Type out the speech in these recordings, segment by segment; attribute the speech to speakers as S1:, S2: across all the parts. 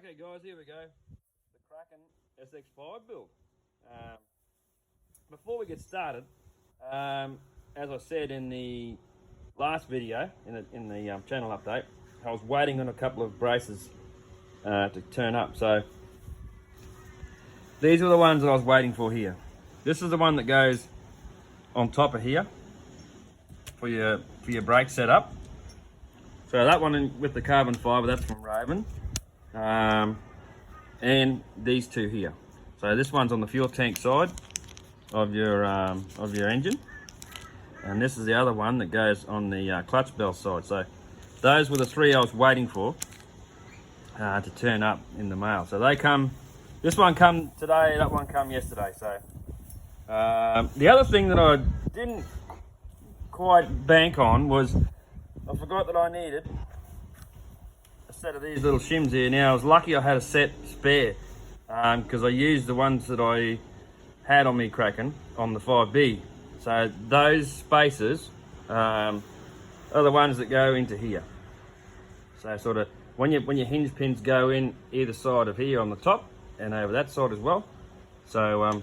S1: Okay guys, here we go. The Kraken sx5 build. Before we get started, as I said in the last video, in the channel update, I was waiting on a couple of braces to turn up. So these are the ones that I was waiting for here. This is the one that goes on top of here for your brake setup. So that one with the carbon fibre, that's from Raven. And these two here. So this one's on the fuel tank side of your engine, and this is the other one that goes on the clutch bell side. So those were the three I was waiting for to turn up in the mail. So they come. This one come today. That one come yesterday. So the other thing that I didn't quite bank on was I forgot that I needed a set of these little shims here. Now I was lucky I had a set spare because I used the ones that I had on me Kraken on the 5B. So those spaces are the ones that go into here. So sort of when your hinge pins go in either side of here on the top and over that side as well. So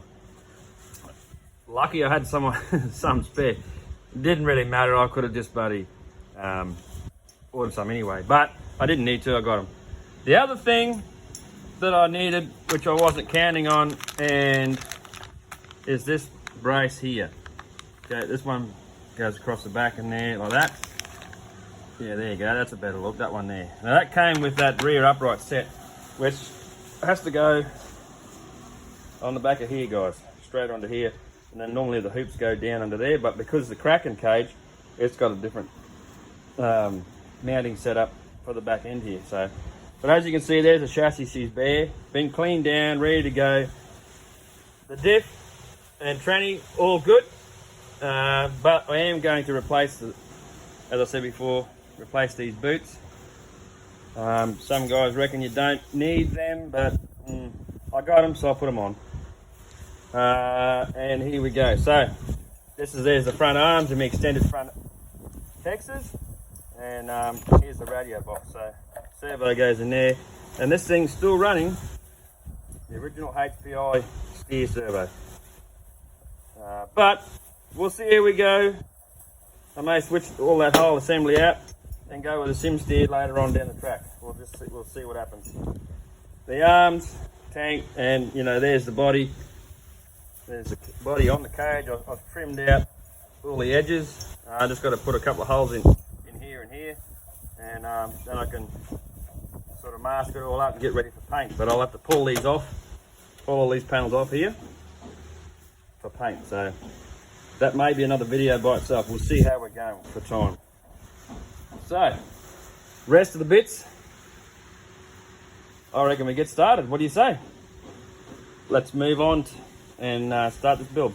S1: lucky I had some spare. It didn't really matter. I could have just bloody ordered some anyway, but I didn't need to. I got them. The other thing that I needed, which I wasn't counting on, and is this brace here. Okay, this one goes across the back in there like that. Yeah, there you go. That's a better look. That one there. Now that came with that rear upright set, which has to go on the back of here, guys, straight onto here. And then normally the hoops go down under there, but because the Kraken cage, it's got a different mounting setup for the back end here. So, but as you can see, there's the chassis. She's bare, been cleaned down, ready to go. The diff and tranny all good, but I am going to replace as I said before, replace these boots. Some guys reckon you don't need them, but I got them, so I put them on. And here we go. So there's the front arms and my extended front Texas, and here's the radio box. So servo goes in there, and this thing's still running the original HPI steer servo. But we'll see how we go. I may switch all that whole assembly out and go with a sim steer later on down the track. We'll see what happens. The arms, tank, and there's the body. There's the body on the cage. I've trimmed out all the edges. I just got to put a couple of holes in here and here, and then I can sort of mask it all up and get ready for paint. But I'll have to pull these off, pull all these panels off here for paint. So that may be another video by itself. We'll see how we're going for time. So rest of the bits, I reckon we get started. What do you say? Let's move on and start this build.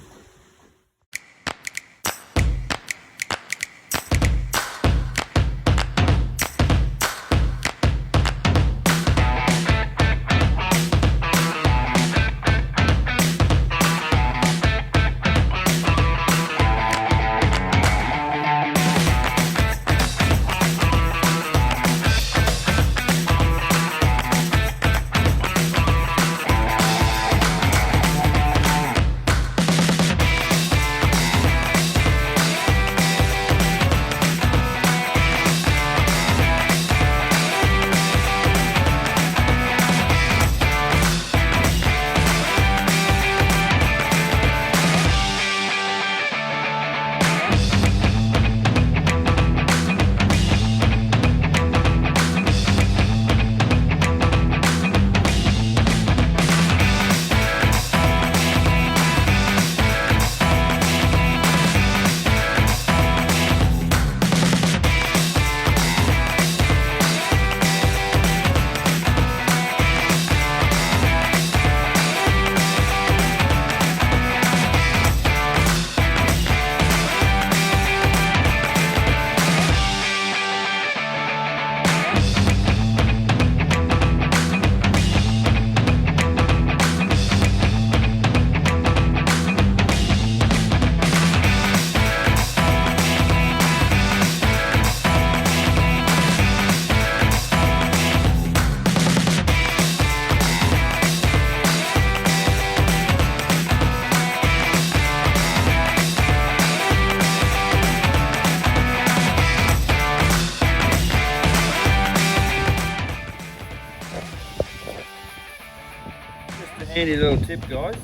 S1: handy little tip, guys.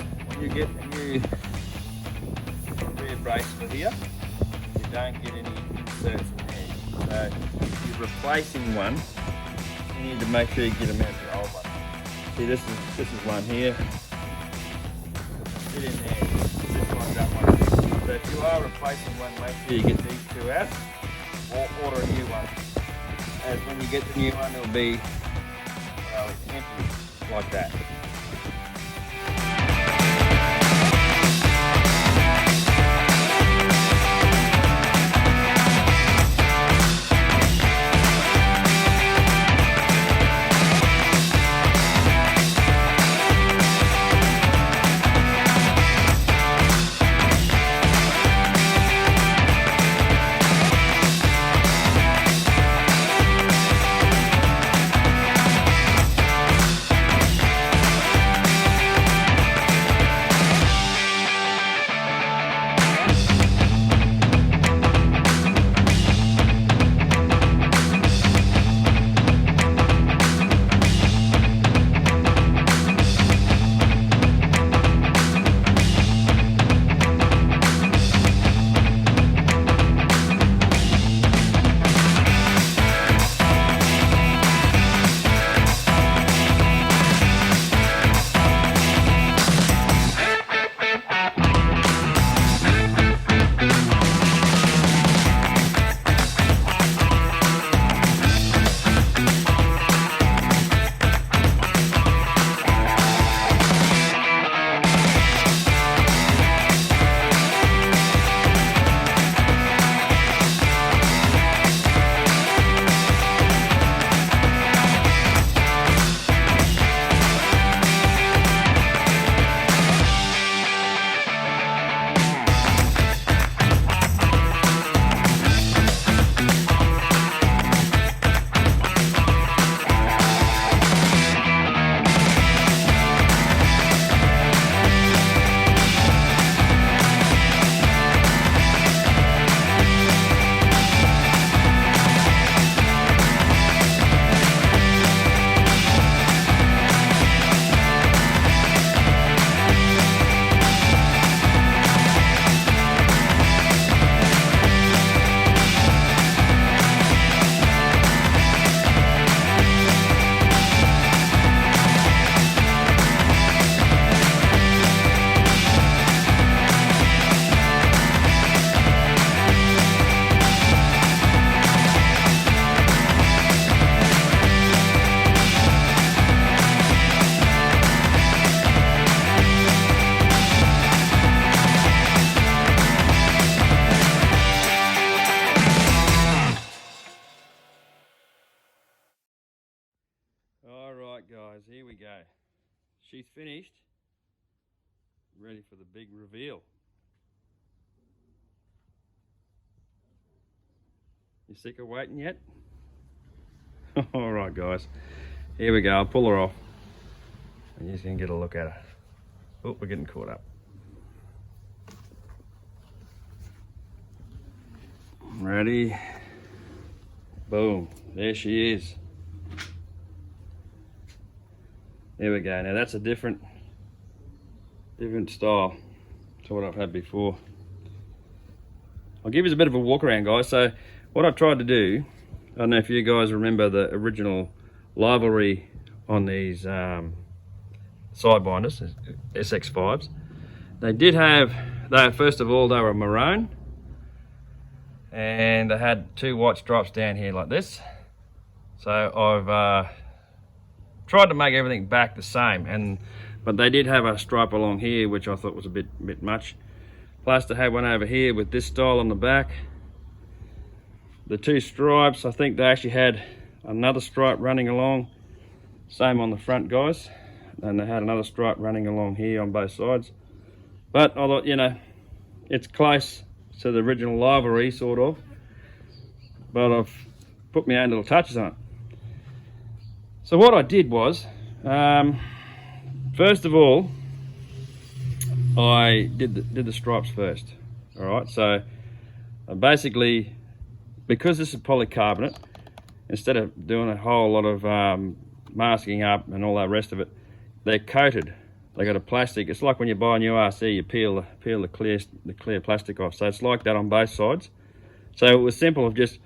S1: You get a new rear brace for here. You don't get any inserts in there. So if you're replacing one, you need to make sure you get them out of the old one. See, this is one here. Fit in there. This one, that one. So if you are replacing one, make sure you get these two out, or order a new one. As when you get the new one, it'll be empty like that. Guys, here we go. She's finished. Ready for the big reveal. You sick of waiting yet? Alright guys, here we go. I'll pull her off and you can get a look at her. Oh, we're getting caught up. Ready? Boom, there she is. There we go. Now that's a different style to what I've had before. I'll give you a bit of a walk around, guys. So what I've tried to do, I don't know if you guys remember the original livery on these sidewinders, sx5s. First of all, they were maroon, and they had two white stripes down here like this. So I've tried to make everything back the same, but they did have a stripe along here which I thought was a bit much. Plus they had one over here with this style on the back. The two stripes, I think they actually had another stripe running along, same on the front, guys, and they had another stripe running along here on both sides. But I thought, you know, it's close to the original livery sort of, but I've put my own little touches on it. So what I did was, first of all, I did the stripes first. All right, so basically, because this is polycarbonate, instead of doing a whole lot of masking up and all that rest of it, they're coated they got a plastic. It's like when you buy a new RC, you peel the clear plastic off. So it's like that on both sides. So it was simple of just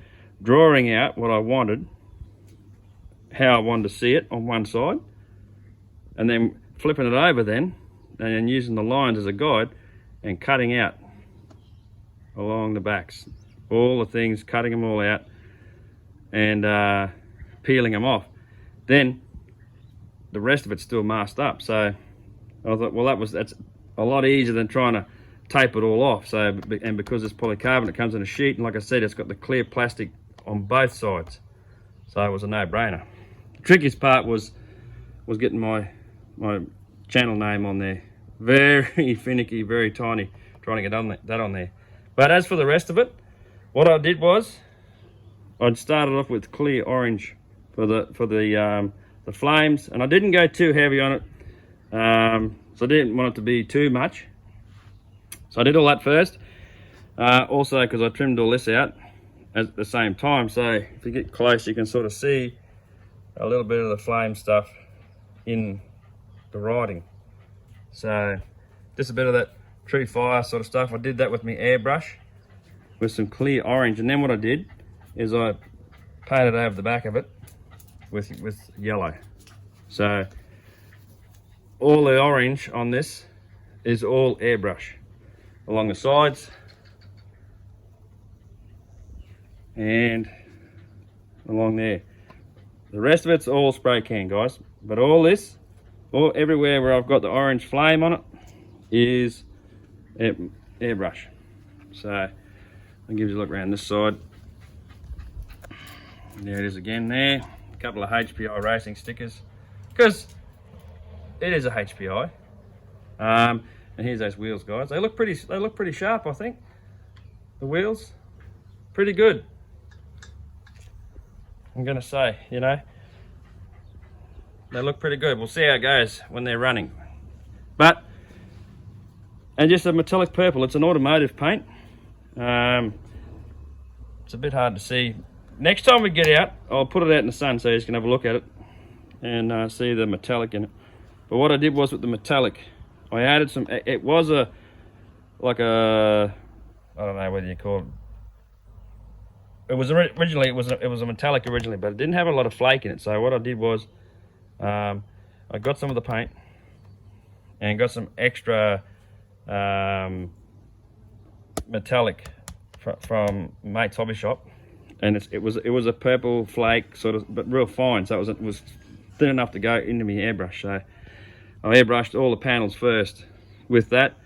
S1: drawing out what I wanted, how I wanted to see it on one side, and then flipping it over then, and then using the lines as a guide and cutting out along the backs, all the things, cutting them all out and peeling them off. Then the rest of it's still masked up. So I thought, well, that's a lot easier than trying to tape it all off. So, and because it's polycarbonate, it comes in a sheet, and like I said, it's got the clear plastic on both sides. So it was a no-brainer. The trickiest part was getting my channel name on there. Very finicky, very tiny, trying to get that on there. But as for the rest of it, what I did was I'd started off with clear orange for the flames, and I didn't go too heavy on it. So I didn't want it to be too much. So I did all that first. Also, because I trimmed all this out at the same time. So if you get close, you can sort of see a little bit of the flame stuff in the writing. So just a bit of that true fire sort of stuff. I did that with my airbrush with some clear orange. And then what I did is I painted over the back of it with yellow. So all the orange on this is all airbrush along the sides and along there. The rest of it's all spray can, guys, but all this, everywhere where I've got the orange flame on it is airbrush. So I'll give you a look around this side. There it is again there. A couple of HPI racing stickers, because it is a HPI. And here's those wheels, guys. They look pretty sharp, I think. The wheels, pretty good. I'm gonna say, you know, they look pretty good. We'll see how it goes when they're running. But, and just a metallic purple. It's an automotive paint. It's a bit hard to see. Next time we get out, I'll put it out in the sun so you can have a look at it and see the metallic in it. But what I did was with the metallic, I added some, it was I don't know whether you call it. It was originally, it was a metallic originally, but it didn't have a lot of flake in it. So what I did was, I got some of the paint and got some extra metallic from mate's hobby shop, and it was a purple flake sort of, but real fine. So it was thin enough to go into my airbrush. So I airbrushed all the panels first with that,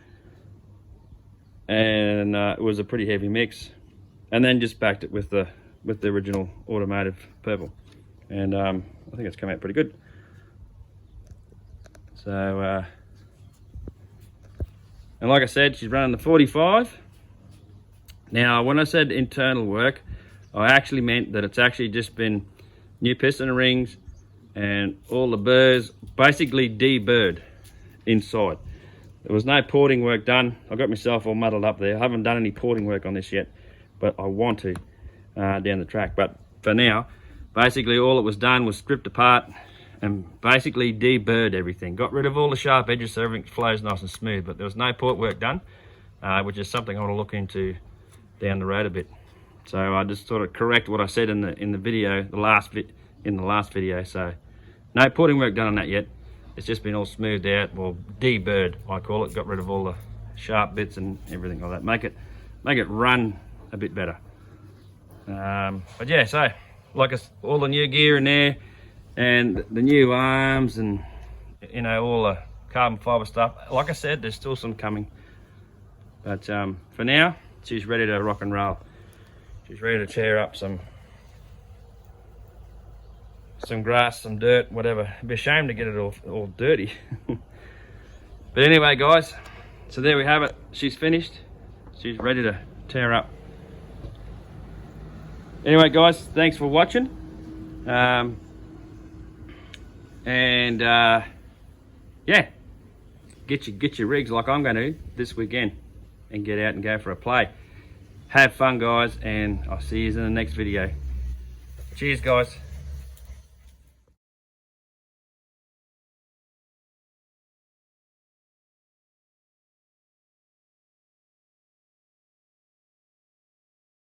S1: and it was a pretty heavy mix, and then just backed it with the original automotive purple, and I think it's come out pretty good. So and like I said, she's running the 45. Now when I said internal work, I actually meant that it's actually just been new piston rings and all the burrs basically deburred inside. There was no porting work done. I got myself all muddled up there. I haven't done any porting work on this yet, but I want to down the track. But for now, basically all that was done was stripped apart and basically deburred everything. Got rid of all the sharp edges so everything flows nice and smooth, but there was no port work done, which is something I want to look into down the road a bit. So I just sort of correct what I said in the video, in the last video. So no porting work done on that yet. It's just been all smoothed out, well, deburred I call it. Got rid of all the sharp bits and everything like that. Make it run a bit better. But yeah, so like all the new gear in there and the new arms and, you know, all the carbon fibre stuff. Like I said, there's still some coming. But for now, she's ready to rock and roll. She's ready to tear up some grass, some dirt, whatever. It'd be a shame to get it all dirty. But anyway, guys, so there we have it. She's finished. She's ready to tear up. Anyway, guys, thanks for watching. Yeah, get your rigs like I'm going to this weekend and get out and go for a play. Have fun, guys, and I'll see you in the next video. Cheers, guys.